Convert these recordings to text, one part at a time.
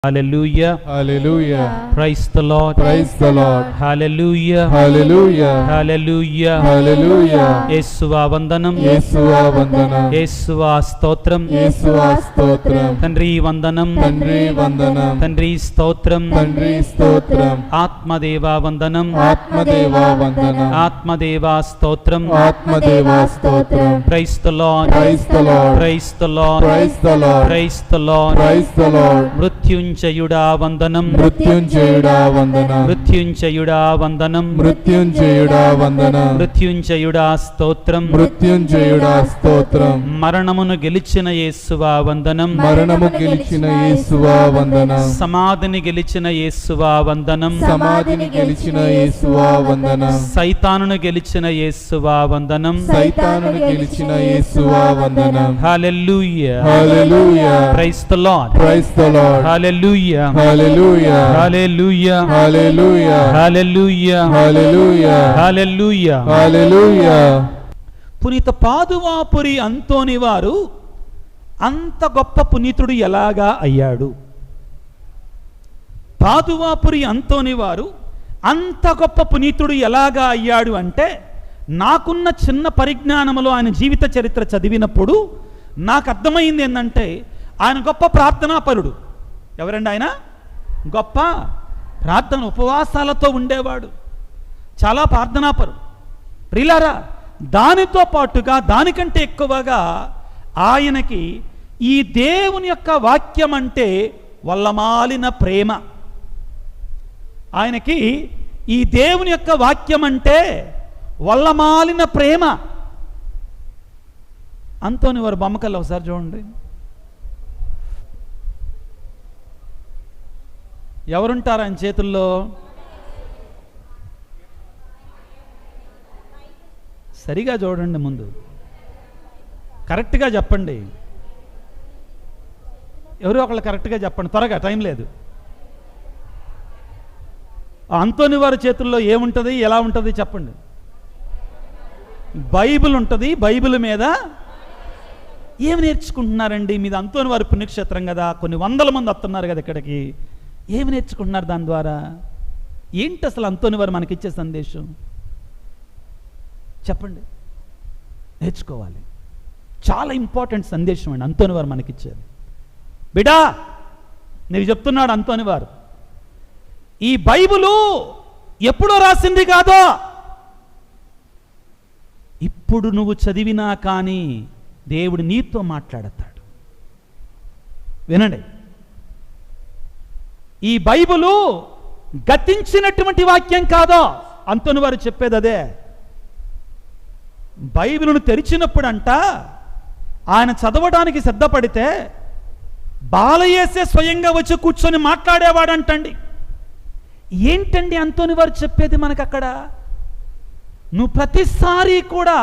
Hallelujah. Hallelujah. Praise the Lord. Praise the Lord. Hallelujah. Hallelujah. Hallelujah. Hallelujah. యేసువా వందనం. యేసువా వందనం. యేసువా స్తోత్రం. యేసువా స్తోత్రం. తండ్రి వందనం. తండ్రి వందనం. తండ్రి స్తోత్రం. తండ్రి స్తోత్రం. ఆత్మదేవా వందనం. ఆత్మదేవా వందనం. ఆత్మదేవా స్తోత్రం. ఆత్మదేవా స్తోత్రం. Praise the Lord. Praise the Lord. Praise the Lord. Praise the Lord. Praise the Lord. Praise the Lord. మృత్యుంజయుడా వందనం. మృత్యుంజయుడా వందనం. మృత్యుంజయుడా వందనం. మృత్యుంజయుడా వందనం. మృత్యుంజయుడా స్తోత్రం. మృత్యుంజయుడా స్తోత్రం. మరణమును గెలిచిన యేసువా వందనం. మరణము గెలిచిన యేసువా వందనం. సమాధిని గెలిచిన యేసువా వందనం. సమాధిని గెలిచిన యేసువా వందనం. సైతానును గెలిచిన యేసువా వందనం. సైతానును గెలిచిన యేసువా వందనం. Hallelujah. Hallelujah. Praise the Lord. Praise the Lord. Hallelujah. Hallelujah. Hallelujah. Hallelujah. Hallelujah. Hallelujah. Hallelujah. Hallelujah. పునీత పాదువాపురి అంతోని వారు అంత గొప్ప పునీతుడు ఎలాగా అయ్యాడు? పాదువాపురి అంతోని వారు అంత గొప్ప పునీతుడు ఎలాగా అయ్యాడు అంటే, నాకున్న చిన్న పరిజ్ఞానములో ఆయన జీవిత చరిత్ర చదివినప్పుడు నాకు అర్థమైంది ఏంటంటే, ఆయన గొప్ప ప్రార్థనాపరుడు. ఎవరండి ఆయన? గొప్ప ప్రార్థన ఉపవాసాలతో ఉండేవాడు. చాలా ప్రార్థనాపరుడు. ప్రియులారా, దానితో పాటుగా దానికంటే ఎక్కువగా ఆయనకి ఈ దేవుని యొక్క వాక్యం అంటే వల్లమాలిన ప్రేమ. ఆయనకి ఈ దేవుని యొక్క వాక్యం అంటే వల్లమాలిన ప్రేమ. అంతోని వారు బొమ్మకల్లా ఒకసారి చూడండి. ఎవరుంటారు ఆయన చేతుల్లో? సరిగా చూడండి, ముందు కరెక్ట్గా చెప్పండి. ఎవరో ఒకళ్ళు కరెక్ట్గా చెప్పండి, త్వరగా, టైం లేదు. అంతోని వారి చేతుల్లో ఏముంటుంది, ఎలా ఉంటుంది చెప్పండి. బైబిల్ ఉంటుంది. బైబిల్ మీద ఏమి నేర్చుకుంటున్నారండి? మీద అంతోని వారి పుణ్యక్షేత్రం కదా, కొన్ని వందల మంది వస్తున్నారు కదా ఇక్కడికి. ఏమి నేర్చుకుంటున్నారు దాని ద్వారా? ఏంటి అసలు అంతోని వారు మనకిచ్చే సందేశం చెప్పండి. నేర్చుకోవాలి. చాలా ఇంపార్టెంట్ సందేశం అండి అంతోని వారు మనకిచ్చేది. బిడా, నీకు చెప్తున్నాడు అంతోని వారు, ఈ బైబిలు ఎప్పుడో రాసింది కాదో, ఇప్పుడు నువ్వు చదివినా కానీ దేవుడు నీతో మాట్లాడతాడు. వినండి, ఈ బైబిలు గతించినటువంటి వాక్యం కాదో. అంతోని వారు చెప్పేది అదే. బైబిలును తెరిచినప్పుడంట ఆయన చదవడానికి సిద్ధపడితే బాలయేసే స్వయంగా వచ్చి కూర్చొని మాట్లాడేవాడంటండి. ఏంటండి అంతోని వారు చెప్పేది మనకు అక్కడ? నువ్వు ప్రతిసారి కూడా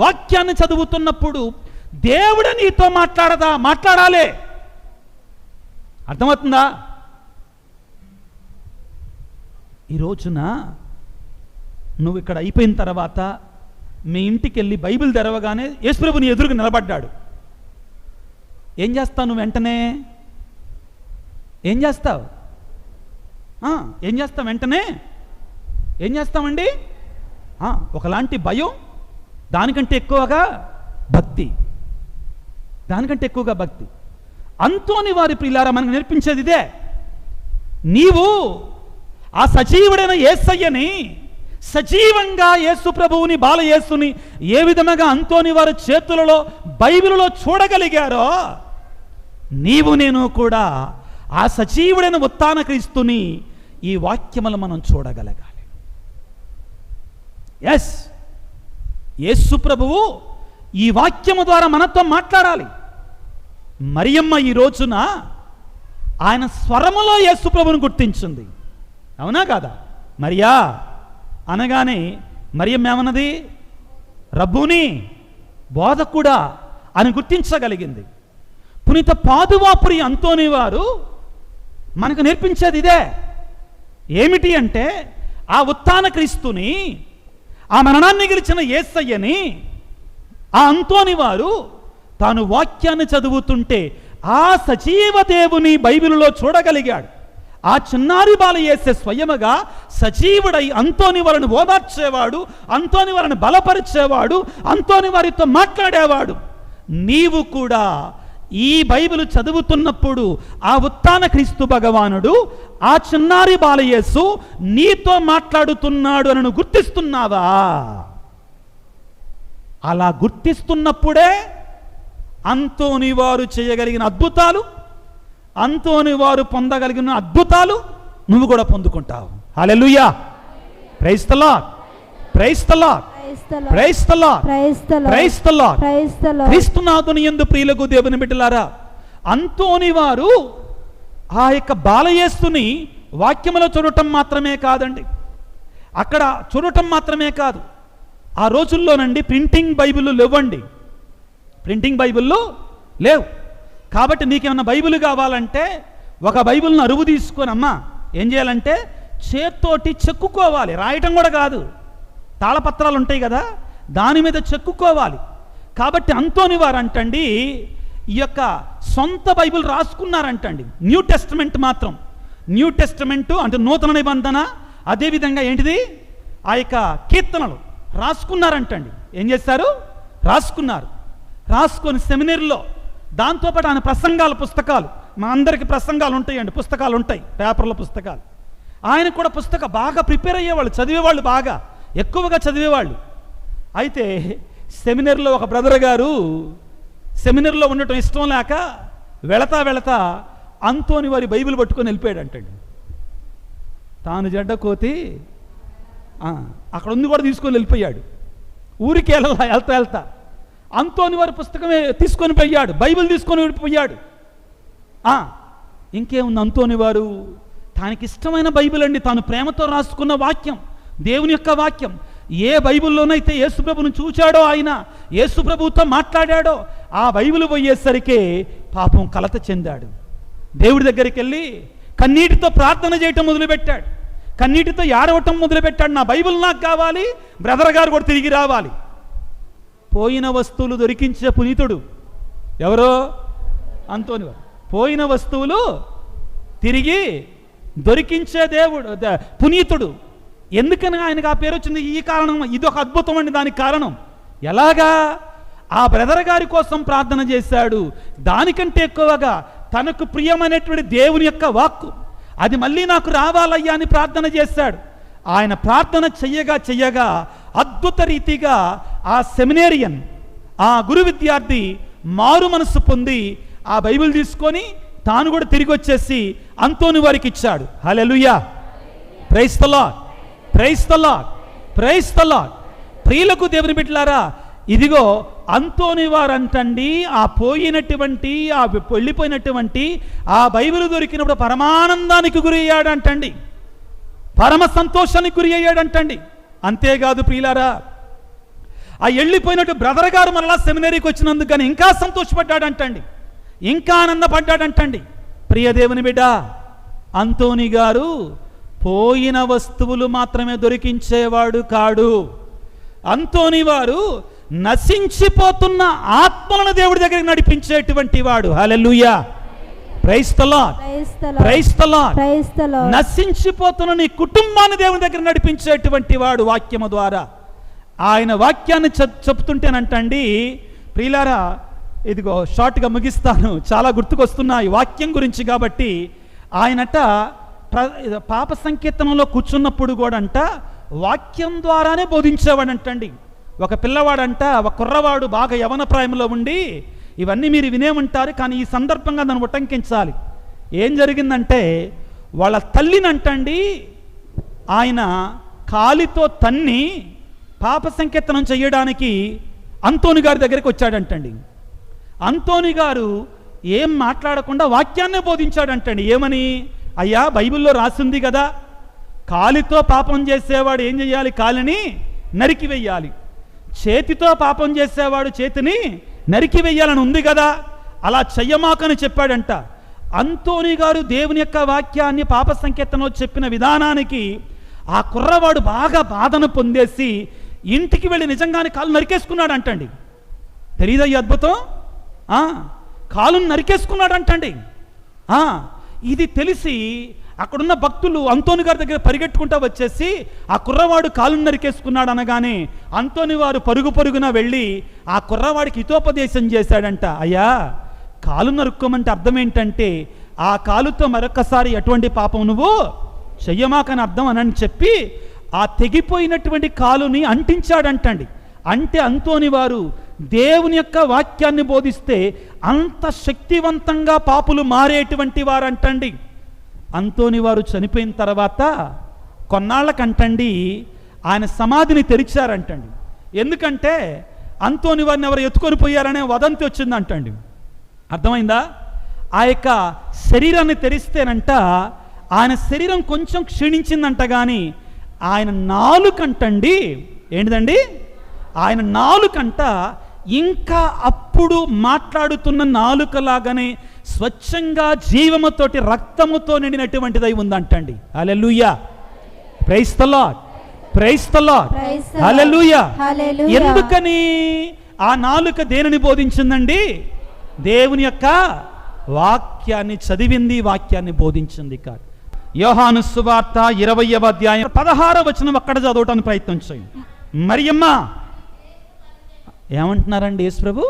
వాక్యాన్ని చదువుతున్నప్పుడు దేవుడు నీతో మాట్లాడాలి. అర్థమవుతుందా? ఈ రోజున నువ్వు ఇక్కడ అయిపోయిన తర్వాత మీ ఇంటికి వెళ్ళి బైబిల్ తెరవగానే యేసుప్రభు నీ ఎదురుగా నిలబడ్డాడు. ఏం చేస్తావు నువ్వు? వెంటనే ఏం చేస్తావు? ఏం చేస్తావు? వెంటనే ఏం చేస్తామండి? ఒకలాంటి భయం, దానికంటే ఎక్కువగా భక్తి. దానికంటే ఎక్కువగా భక్తి. అంతోని వారి ప్రియులారా మనకు నేర్పించేది ఇదే. నీవు ఆ సజీవుడైన యేసయ్యని, సజీవంగా యేసు ప్రభువుని, బాలయేసుని ఏ విధంగా అంతోని వారి చేతులలో బైబిలులో చూడగలిగారో, నీవు నేను కూడా ఆ సజీవుడైన ఉత్థాన క్రీస్తుని ఈ వాక్యములు మనం చూడగలగాలి. ఎస్, యేసు ప్రభువు ఈ వాక్యము ద్వారా మనతో మాట్లాడాలి. మరియమ్మ ఈ రోజున ఆయన స్వరములో యేసు ప్రభువును గుర్తించింది. అవునా కాదా? మరియా అనగానే మరియమ్మ ఏమన్నది? రబ్బూని, బోధకుడా అని గుర్తించగలిగింది. పునీత పాదువాపురి అంతోని వారు మనకు నేర్పించేది ఇదే. ఏమిటి అంటే, ఆ ఉత్థాన క్రీస్తుని, ఆ మరణాన్ని గెలిచిన యేసయ్యని ఆ అంతోని వారు తాను వాక్యాన్ని చదువుతుంటే ఆ సజీవ దేవుని బైబిలులో చూడగలిగాడు. ఆ చిన్నారి బాలయేసే స్వయముగా సజీవుడై అంతోని వారిని ఓదార్చేవాడు, అంతోని వారిని బలపరిచేవాడు, అంతోని వారితో మాట్లాడేవాడు. నీవు కూడా ఈ బైబిల్ చదువుతున్నప్పుడు ఆ ఉత్థాన క్రీస్తు భగవానుడు, ఆ చిన్నారి బాలయేసు నీతో మాట్లాడుతున్నాడు అని నువ్వు గుర్తిస్తున్నావా? అలా గుర్తిస్తున్నప్పుడే అంతోని వారు చేయగలిగిన అద్భుతాలు, అంతోని వారు పొందగలిగిన అద్భుతాలు నువ్వు కూడా పొందుకుంటావు. Hallelujah, praise the Lord, praise the Lord, praise the Lord, praise the Lord. క్రీస్తునాథుని యందు ప్రియులకు దేవుని బిడ్డలారా, అంతోని వారు ఆ యొక్క బాలయేసుని వాక్యములో చూడటం మాత్రమే కాదండి, అక్కడ చూడటం మాత్రమే కాదు. ఆ రోజుల్లోనండి ప్రింటింగ్ బైబిల్ లేవండి, ప్రింటింగ్ బైబిల్లో లేవు. కాబట్టి నీకేమన్నా బైబిల్ కావాలంటే ఒక బైబిల్ను అరువు తీసుకొని అమ్మా ఏం చేయాలంటే చేత్తోటి చెక్కుకోవాలి, రాయటం కూడా కాదు, తాళపత్రాలు ఉంటాయి కదా దాని మీద చెక్కుకోవాలి. కాబట్టి అంతోని వారు అంటండి ఈ యొక్క సొంత బైబిల్ రాసుకున్నారంటండి. న్యూ టెస్టమెంట్ మాత్రం, న్యూ టెస్టమెంట్ అంటే నూతన నిబంధన, అదేవిధంగా ఏంటిది ఆ యొక్క కీర్తనలు రాసుకున్నారంటండి. ఏం చేస్తారు? రాసుకున్నారు. రాసుకొని సెమినరీలో, దాంతోపాటు ఆయన ప్రసంగాల పుస్తకాలు, మా అందరికీ ప్రసంగాలు ఉంటాయండి, పుస్తకాలు ఉంటాయి, పేపర్ల పుస్తకాలు. ఆయన కూడా బాగా ప్రిపేర్ అయ్యేవాళ్ళు, చదివేవాళ్ళు, బాగా ఎక్కువగా చదివేవాళ్ళు. అయితే సెమినరీలో ఒక బ్రదర్ గారు సెమినరీలో ఉండటం ఇష్టం లేక వెళతా వెళతా అంతోని వారి బైబిల్ పట్టుకొని వెళ్ళిపోయాడంటండి. తాను జడ్డ కోతి అక్కడ ఉంది కూడా తీసుకొని వెళ్ళిపోయాడు. ఊరికి వెళ్తా అంతోని వారి పుస్తకమే తీసుకొని పోయాడు, బైబిల్ తీసుకొని వెళ్ళిపోయాడు. ఇంకేముంది, అంతోని వారు తనకి ఇష్టమైన బైబిల్ అండి, తాను ప్రేమతో రాసుకున్న వాక్యం, దేవుని యొక్క వాక్యం. ఏ బైబిల్లోనైతే యేసుప్రభుని చూచాడో, ఆయన యేసుప్రభుతో మాట్లాడాడో, ఆ బైబిల్ పోయేసరికి పాపం కలత చెందాడు. దేవుడి దగ్గరికి వెళ్ళి కన్నీటితో ప్రార్థన చేయటం మొదలుపెట్టాడు, కన్నీటితో ఏడవటం మొదలుపెట్టాడు. నా బైబిల్ నాకు కావాలి, బ్రదర్ గారు కూడా తిరిగి రావాలి. పోయిన వస్తువులు దొరికించే పునీతుడు ఎవరో? అంతోని వారు. పోయిన వస్తువులు తిరిగి దొరికించే దేవుడు, పునీతుడు. ఎందుకని ఆయనకు ఆ పేరు వచ్చింది? ఈ కారణం, ఇది ఒక అద్భుతం అండి. దానికి కారణం ఎలాగా? ఆ బ్రదర్ గారి కోసం ప్రార్థన చేశాడు. దానికంటే ఎక్కువగా తనకు ప్రియమైనటువంటి దేవుని యొక్క వాక్కు, అది మళ్ళీ నాకు రావాలయ్యా అని ప్రార్థన చేశాడు. ఆయన ప్రార్థన చెయ్యగా అద్భుత రీతిగా ఆ సెమినేరియన్, ఆ గురు విద్యార్థి మారు మనసు పొంది ఆ బైబిల్ తీసుకొని తాను కూడా తిరిగి వచ్చేసి అంతోని వారికి ఇచ్చాడు. Hallelujah, praise the Lord, praise the Lord, praise the Lord. ప్రియులకు దేవుని బిడ్డలారా, ఇదిగో అంతోని వారు అంటండి ఆ పోయినటువంటి, ఆ వెళ్ళిపోయినటువంటి ఆ బైబిల్ దొరికినప్పుడు పరమానందానికి గురి అయ్యాడంటండి, పరమ సంతోషానికి గురి అయ్యాడంటండి. అంతేకాదు ప్రియులారా, ఆ వెళ్ళిపోయినట్టు బ్రదర్ గారు మరలా సెమినరీకి వచ్చినందుకు కానీ ఇంకా సంతోషపడ్డాడంటండి, ఇంకా ఆనందపడ్డాడంటండి. ప్రియ దేవుని బిడ్డ, అంతోని గారు పోయిన వస్తువులు మాత్రమే దొరికించేవాడు కాడు. అంతోని వారు నశించిపోతున్న ఆత్మలను దేవుడి దగ్గరికి నడిపించేటువంటి వాడు. Hallelujah, praise the Lord, praise the Lord. నశించిపోతున్న నీ కుటుంబాన్ని దేవుని దగ్గర నడిపించేటువంటి వాడు వాక్యము ద్వారా. ఆయన వాక్యాన్ని చెప్తుంటేనంటండి ప్రియులారా, ఇదిగో షార్ట్గా ముగిస్తాను, చాలా గుర్తుకొస్తున్నాయి వాక్యం గురించి కాబట్టి. ఆయనట పాప సంకీర్తనంలో కూర్చున్నప్పుడు కూడా అంట వాక్యం ద్వారానే బోధించేవాడంటండి. ఒక పిల్లవాడంట, ఒక కుర్రవాడు బాగా యవన ప్రాయంలో ఉండి, ఇవన్నీ మీరు వినే ఉంటారు కానీ ఈ సందర్భంగా దాన్ని ఉటంకించాలి. ఏం జరిగిందంటే వాళ్ళ తల్లినంటండి ఆయన కాలితో తన్ని పాప సంకీర్తనం చేయడానికి అంతోని గారి దగ్గరికి వచ్చాడంటండి. అంతోని గారు ఏం మాట్లాడకుండా వాక్యాన్నే బోధించాడంటండి. ఏమని? అయ్యా, బైబిల్లో రాసింది కదా, కాలితో పాపం చేసేవాడు ఏం చేయాలి? కాలిని నరికి వెయ్యాలి. చేతితో పాపం చేసేవాడు చేతిని నరికి వెయ్యాలని ఉంది కదా, అలా చెయ్యమాకని చెప్పాడంట. అంతోని గారు దేవుని యొక్క వాక్యాన్ని పాప సంకీర్తనలో చెప్పిన విధానానికి ఆ కుర్రవాడు బాగా బాధను పొందేసి ఇంటికి వెళ్ళి నిజంగానే కాలు నరికేసుకున్నాడు అంటండి. తెలియదా ఈ అద్భుతం? కాలుని నరికేసుకున్నాడంటండి. ఇది తెలిసి అక్కడున్న భక్తులు అంతోని గారి దగ్గర పరిగెట్టుకుంటూ వచ్చేసి ఆ కుర్రవాడు కాలుని నరికేసుకున్నాడు అనగానే అంతోని వారు పరుగు పరుగున వెళ్ళి ఆ కుర్రవాడికి హితోపదేశం చేశాడంట. అయ్యా, కాలు నరుక్కోమంటే అర్థం ఏంటంటే ఆ కాలుతో మరొకసారి ఎటువంటి పాపం నువ్వు చెయ్యమాకని అర్థం అని చెప్పి ఆ తెగిపోయినటువంటి కాలుని అంటించాడంటండి. అంటే అంతోని వారు దేవుని యొక్క వాక్యాన్ని బోధిస్తే అంత శక్తివంతంగా పాపులు మారేటువంటి వారంటండి. అంతోని వారు చనిపోయిన తర్వాత కొన్నాళ్ళకంటండి ఆయన సమాధిని తెరిచారంటండి. ఎందుకంటే అంతోని వారిని ఎవరు ఎత్తుకొని పోయారనే వదంతి వచ్చిందంటండి. అర్థమైందా? ఆ యొక్క శరీరాన్ని తెరిస్తేనంట ఆయన శరీరం కొంచెం క్షీణించిందంట, కానీ ఆయన నాలుకంటండి ఏంటిదండి, ఆయన నాలుకంట ఇంకా అప్పుడు మాట్లాడుతున్న నాలుకలాగానే స్వచ్ఛంగా జీవముతోటి రక్తముతో నిండినటువంటిదై ఉందంటండి. Hallelujah, praise the Lord, praise the Lord, hallelujah. ఎందుకని ఆ నాలుక దేనిని బోధించిందండి? దేవుని యొక్క వాక్యాన్ని చదివింది, వాక్యాన్ని బోధించింది కాదు. యోహాను సువార్త 20వ అధ్యాయం 16వ వచనం అక్కడ చదవటానికి ప్రయత్నం చేయండి. మరియమ్మ ఏమంటున్నారండి? యేసు ప్రభు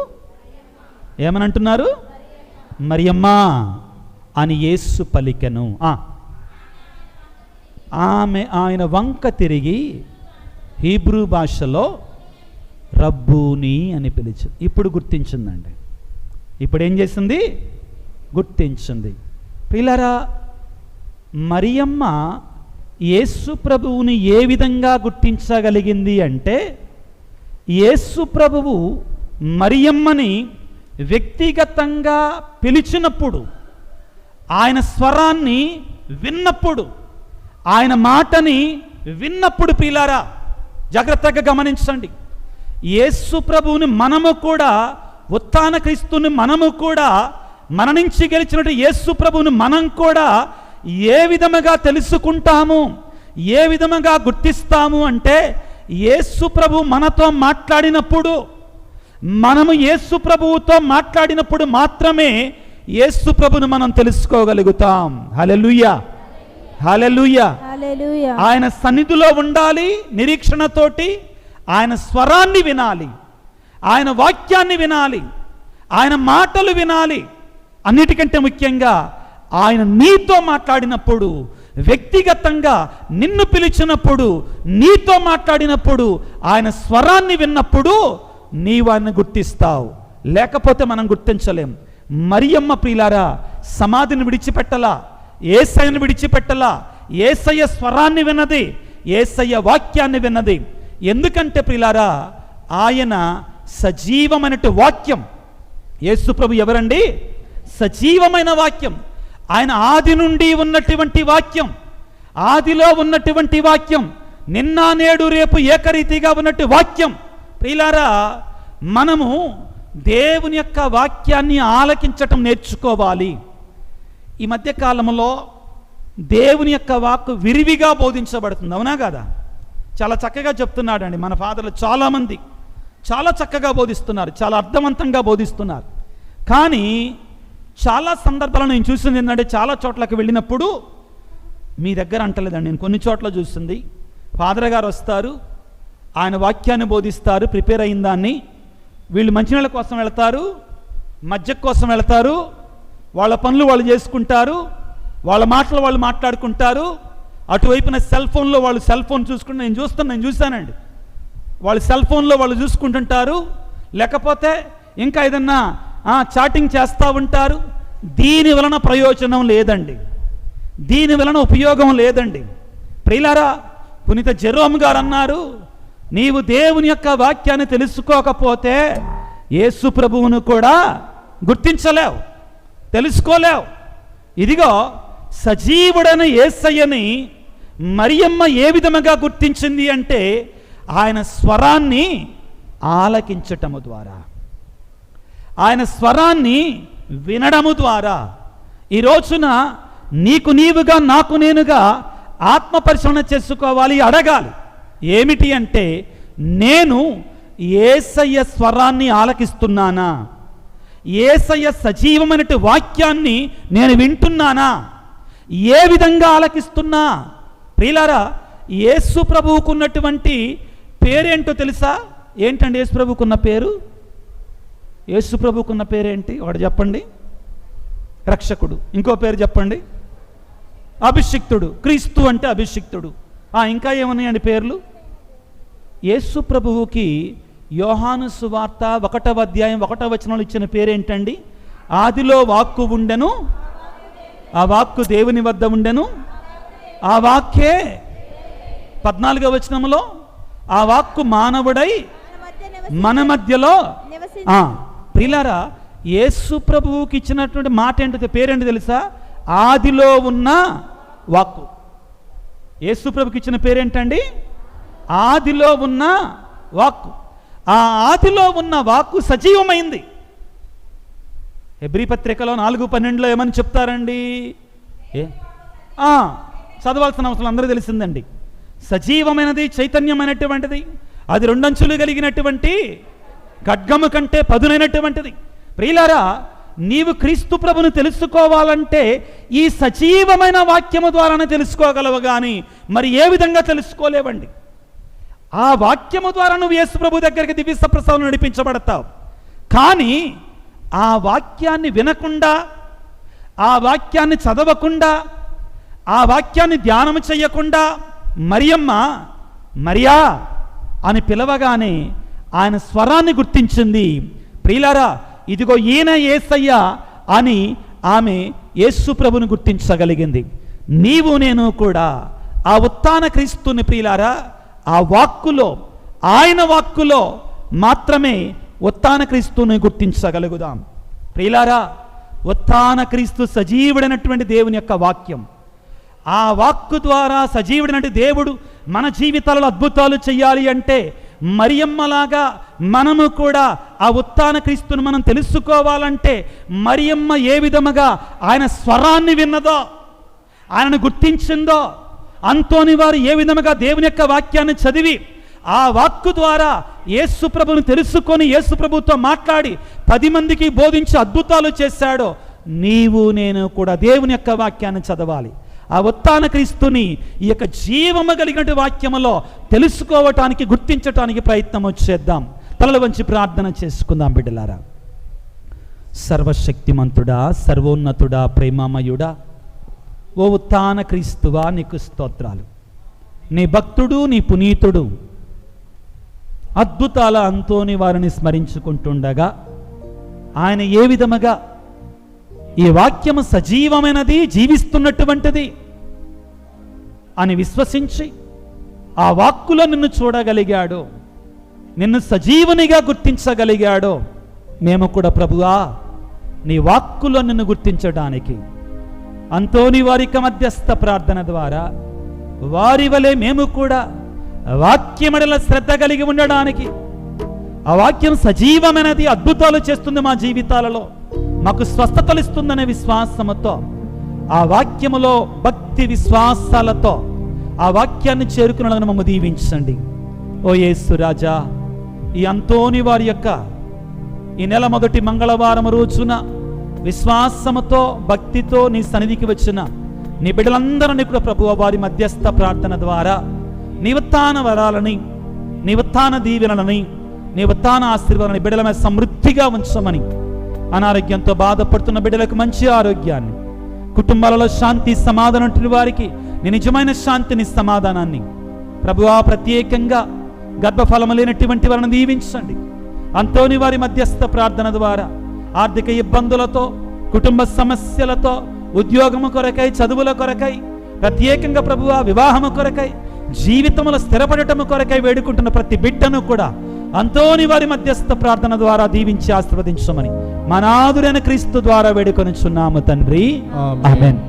ఏమనంటున్నారు? మరియమ్మ అని యేసు పలికెను. ఆమె ఆయన వంక తిరిగి హీబ్రూ భాషలో రబ్బూని అని పిలిచింది. ఇప్పుడు గుర్తించిందండి. ఇప్పుడు ఏం చేసింది? గుర్తించింది. ప్రియులారా, మరియమ్మ యేసు ప్రభువుని ఏ విధంగా గుర్తించగలిగింది అంటే, యేసు ప్రభువు మరియమ్మని వ్యక్తిగతంగా పిలిచినప్పుడు, ఆయన స్వరాన్ని విన్నప్పుడు, ఆయన మాటని విన్నప్పుడు, ప్రియులారా జాగ్రత్తగా గమనించండి, యేసు ప్రభువుని మనము కూడా, ఉత్థాన క్రీస్తుని మనము కూడా, మరణించి గెలిచినట్టు యేసు ప్రభువుని మనం కూడా ఏ విధముగా తెలుసుకుంటాము, ఏ విధముగా గుర్తిస్తాము అంటే, యేసు ప్రభు మనతో మాట్లాడినప్పుడు, మనము యేసు ప్రభువుతో మాట్లాడినప్పుడు మాత్రమే యేసు ప్రభుని మనం తెలుసుకోగలుగుతాం. హల్లెలూయా, హల్లెలూయా. ఆయన సన్నిధిలో ఉండాలి నిరీక్షణతోటి, ఆయన స్వరాన్ని వినాలి, ఆయన వాక్యాన్ని వినాలి, ఆయన మాటలు వినాలి. అన్నిటికంటే ముఖ్యంగా ఆయన నీతో మాట్లాడినప్పుడు, వ్యక్తిగతంగా నిన్ను పిలిచినప్పుడు, నీతో మాట్లాడినప్పుడు, ఆయన స్వరాన్ని విన్నప్పుడు నీవు ఆయన్ని గుర్తిస్తావు. లేకపోతే మనం గుర్తించలేం. మరియమ్మ ప్రియులారా సమాధిని విడిచిపెట్టలా, యేసయ్యను విడిచిపెట్టలా, యేసయ్య స్వరాన్ని విన్నది, యేసయ్య వాక్యాన్ని విన్నది. ఎందుకంటే ప్రియులారా ఆయన సజీవమైనటు వాక్యం. యేసు ప్రభు ఎవరండి? సజీవమైన వాక్యం. ఆయన ఆది నుండి ఉన్నటువంటి వాక్యం, ఆదిలో ఉన్నటువంటి వాక్యం, నిన్న నేడు రేపు ఏకరీతిగా ఉన్నట్టు వాక్యం. ప్రియులారా మనము దేవుని యొక్క వాక్యాన్ని ఆలకించటం నేర్చుకోవాలి. ఈ మధ్య కాలంలో దేవుని యొక్క వాక్కు విరివిగా బోధించబడుతుంది, అవునా కదా? చాలా చక్కగా చెప్తున్నాడండి మన ఫాదర్లు. చాలామంది చాలా చక్కగా బోధిస్తున్నారు, చాలా అర్థవంతంగా బోధిస్తున్నారు. కానీ చాలా సందర్భాలను నేను చూసింది ఏంటంటే, చాలా చోట్లకి వెళ్ళినప్పుడు, మీ దగ్గర అంటలేదండి, నేను కొన్ని చోట్ల చూసింది, ఫాదర్ గారు వస్తారు, ఆయన వాక్యాన్ని బోధిస్తారు, ప్రిపేర్ అయిన దాన్ని, వీళ్ళు మంచినీళ్ళ కోసం వెళ్తారు, మధ్య కోసం వెళ్తారు, వాళ్ళ పనులు వాళ్ళు చేసుకుంటారు, వాళ్ళ మాటలు వాళ్ళు మాట్లాడుకుంటారు, అటువైపున సెల్ ఫోన్లో వాళ్ళు సెల్ ఫోన్ చూసుకుంటే నేను చూశానండి, వాళ్ళు సెల్ ఫోన్లో వాళ్ళు చూసుకుంటుంటారు, లేకపోతే ఇంకా ఏదన్నా చాటింగ్ చేస్తూ ఉంటారు. దీని వలన ప్రయోజనం లేదండి, దీని వలన ఉపయోగం లేదండి. ప్రియులారా పునీత జెరోమ్ గారు అన్నారు, నీవు దేవుని యొక్క వాక్యాన్ని తెలుసుకోకపోతే యేసు ప్రభువును కూడా గుర్తించలేవు, తెలుసుకోలేవు. ఇదిగో సజీవుడైన యేసయ్యని మరియమ్మ ఏ విధముగా గుర్తించింది అంటే, ఆయన స్వరాన్ని ఆలకించటము ద్వారా, ఆయన స్వరాన్ని వినడము ద్వారా. ఈ రోజున నీకు నీవుగా, నాకు నేనుగా ఆత్మ పరిశీలన చేసుకోవాలి, అడగాలి. ఏమిటి అంటే, నేను యేసయ్య స్వరాన్ని ఆలకిస్తున్నానా? యేసయ్య సజీవమైనటువంటి వాక్యాన్ని నేను వింటున్నానా? ఏ విధంగా ఆలకిస్తున్నా? ప్రియులారా, యేసు ప్రభువుకున్నటువంటి పేరేంటో తెలుసా? ఏంటండి యేసు ప్రభువుకున్న పేరు? యేసు ప్రభువుకున్న పేరేంటి? ఒకటి చెప్పండి. రక్షకుడు. ఇంకో పేరు చెప్పండి. అభిషిక్తుడు. క్రీస్తు అంటే అభిషిక్తుడు. ఇంకా ఏమున్నాయండి పేర్లు? యేసు ప్రభువుకి యోహాను సువార్త 1వ అధ్యాయం 1వ వచనంలో ఇచ్చిన పేరేంటండి? ఆదిలో వాక్కు ఉండెను, ఆ వాక్కు దేవుని వద్ద ఉండెను, ఆ వాక్యే 14వ వచనంలో ఆ వాక్కు మానవుడై మన మధ్యలో. ప్రియులారా, యేసు ప్రభువుకి ఇచ్చినటువంటి మాట ఏంటో పేరేంటో తెలుసా? ఆదిలో ఉన్న వాక్కు. యేసు ప్రభుకి ఇచ్చిన పేరేంటండి? ఆదిలో ఉన్న వాక్కు. ఆ ఆదిలో ఉన్న వాక్కు సజీవమైంది. హెబ్రీ పత్రికలో 4:12 ఏమని చెప్తారండి? చదవాల్సిన అవసరం అందరూ తెలిసిందండి. సజీవమైనది, చైతన్యమైనటువంటిది, అది 2 అంచులు కలిగినటువంటి ఖడ్గము కంటే పదునైనటువంటిది. ప్రియులారా, నీవు క్రీస్తు ప్రభుని తెలుసుకోవాలంటే ఈ సజీవమైన వాక్యము ద్వారానే తెలుసుకోగలవు, కానీ మరి ఏ విధంగా తెలుసుకోలేవండి. ఆ వాక్యము ద్వారా నువ్వు యేసు ప్రభు దగ్గరికి దివ్య ప్రసాదం నడిపించబడతావు. కానీ ఆ వాక్యాన్ని వినకుండా, ఆ వాక్యాన్ని చదవకుండా, ఆ వాక్యాన్ని ధ్యానం చెయ్యకుండా మరియమ్మ మరియా అని పిలవగానే ఆయన స్వరాన్ని గుర్తించింది. ప్రియులారా, ఇదిగో ఈయన యేసయ్య అని ఆమె యేసు ప్రభుని గుర్తించగలిగింది. నీవు నేను కూడా ఆ ఉత్థాన క్రీస్తుని, ప్రియులారా, ఆ వాక్కులో, ఆయన వాక్కులో మాత్రమే ఉత్థాన క్రీస్తుని గుర్తించగలుగుదాం. ప్రియులారా, ఉత్థాన క్రీస్తు సజీవుడైనటువంటి దేవుని యొక్క వాక్యం. ఆ వాక్కు ద్వారా సజీవుడైనటువంటి దేవుడు మన జీవితాలలో అద్భుతాలు చేయాలి అంటే మరియమ్మలాగా మనము కూడా ఆ ఉత్థాన క్రీస్తుని మనం తెలుసుకోవాలంటే మరియమ్మ ఏ విధముగా ఆయన స్వరాన్ని విన్నదో, ఆయనను గుర్తించిందో, అంతోని వారు ఏ విధముగా దేవుని యొక్క వాక్యాన్ని చదివి ఆ వాక్కు ద్వారా యేసు ప్రభువుని తెలుసుకొని యేసు ప్రభువుతో మాట్లాడి 10 మందికి బోధించి అద్భుతాలు చేశాడో, నీవు నేను కూడా దేవుని యొక్క వాక్యాన్ని చదవాలి. ఆ ఉత్థాన క్రీస్తుని ఈ యొక్క జీవము కలిగినటువంటి వాక్యములో తెలుసుకోవటానికి, గుర్తించటానికి ప్రయత్నం చేద్దాం. తలలు వంచి ప్రార్థన చేసుకుందాం బిడ్డలారా. సర్వశక్తిమంతుడా, సర్వోన్నతుడా, ప్రేమమయుడా, ఓ ఉత్థాన క్రీస్తువా, నీకు స్తోత్రాలు. నీ భక్తుడు, నీ పునీతుడు అద్భుతాల అంతోని వారిని స్మరించుకుంటుండగా ఆయన ఏ విధముగా ఈ వాక్యము సజీవమైనది, జీవిస్తున్నటువంటిది అని విశ్వసించి ఆ వాక్కులో నిన్ను చూడగలిగాడు, నిన్ను సజీవునిగా గుర్తించగలిగాడో, మేము కూడా ప్రభువా నీ వాక్కులో నిన్ను గుర్తించడానికి అంతోని వారికి మధ్యస్థ ప్రార్థన ద్వారా వారి వలె మేము కూడా వాక్యమడల శ్రద్ధ కలిగి ఉండడానికి, ఆ వాక్యం సజీవమైనది, అద్భుతాలు చేస్తుంది మా జీవితాలలో, మాకు స్వస్థతలు ఇస్తుందనే విశ్వాసముతో, ఆ వాక్యములో భక్తి విశ్వాసాలతో ఆ వాక్యాన్ని చేరుకున్న మమ్మ దీవించండి. ఓ యేసు రాజా, ఈ అంతోని వారి యొక్క ఈ నెల మొదటి మంగళవారం రోజున విశ్వాసముతో, భక్తితో నీ సన్నిధికి వచ్చిన నీ బిడ్డలందరినీ కూడా ప్రభువా వారి మధ్యస్థ ప్రార్థన ద్వారా నీ ఉత్థాన వరాలని, నీ ఉత్థాన దీవెనలని, నీ ఉత్థాన ఆశీర్వాదాలని బిడ్డల మీద సమృద్ధిగా ఉంచమని, అనారోగ్యంతో బాధపడుతున్న బిడ్డలకు మంచి ఆరోగ్యాన్ని, కుటుంబాలలో శాంతి సమాధానం వారికి నీ నిజమైన శాంతిని, సమాధానాన్ని ప్రభువా ప్రత్యేకంగా గర్భఫలము లేనటువంటి వారిని దీవించండి. అంతోని వారి మధ్యస్థ ప్రార్థన ద్వారా ఆర్థిక ఇబ్బందులతో, కుటుంబ సమస్యలతో, ఉద్యోగము కొరకై, చదువుల కొరకై, ప్రత్యేకంగా ప్రభువా వివాహము కొరకై, జీవితములో స్థిరపడటము కొరకై వేడుకుంటున్న ప్రతి బిడ్డను కూడా అంతోని వారి మధ్యస్థ ప్రార్థన ద్వారా దీవించి ఆశీర్వదించమని మనాదురైన క్రీస్తు ద్వారా వేడుకొనుచున్నాము తండ్రి. ఆమేన్.